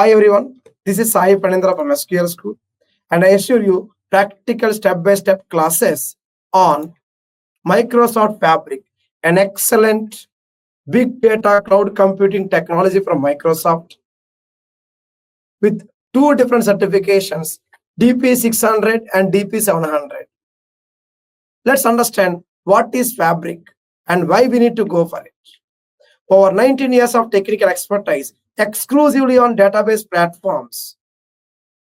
Hi everyone, this is Sai Panendra from SQL School, and I assure you practical step-by-step classes on Microsoft Fabric, an excellent big data cloud computing technology from Microsoft with two different certifications, DP600 and DP700. Let's understand what is Fabric and why we need to go for it. Over 19 years of technical expertise exclusively on database platforms,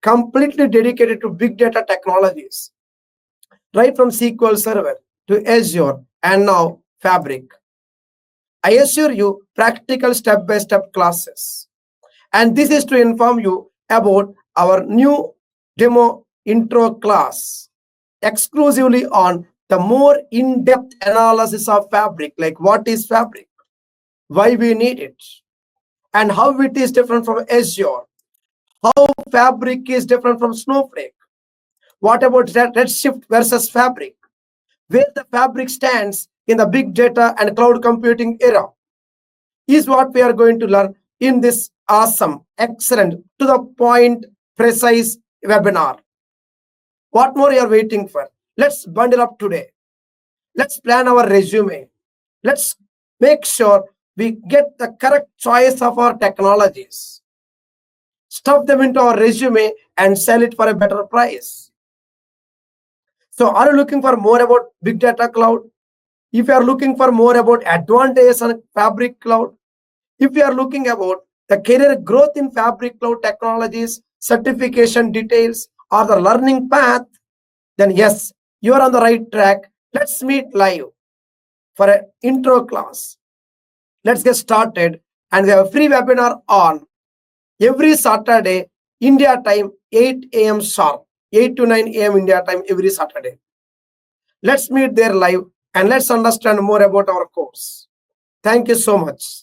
completely dedicated to big data technologies, right from SQL Server to Azure and now Fabric. I assure you practical step-by-step classes. And this is to inform you about our new demo intro class, exclusively on the more in-depth analysis of Fabric, like what is Fabric, why we need it, and how it is different from Azure, how Fabric is different from Snowflake. What about Redshift versus Fabric? Where the Fabric stands in the big data and cloud computing era is what we are going to learn in this awesome, excellent, to the point, precise webinar. What more you are waiting for? Let's bundle up today. Let's plan our resume. Let's make sure we get the correct choice of our technologies. Stuff them into our resume and sell it for a better price. So are you looking for more about big data cloud? If you are looking for more about advantages on Fabric cloud, if you are looking about the career growth in Fabric cloud technologies, certification details, or the learning path, then yes, you are on the right track. Let's meet live for an intro class. Let's get started. And we have a free webinar on every Saturday, India time, 8 a.m. sharp, 8 to 9 a.m. India time every Saturday. Let's meet there live and let's understand more about our course. Thank you so much.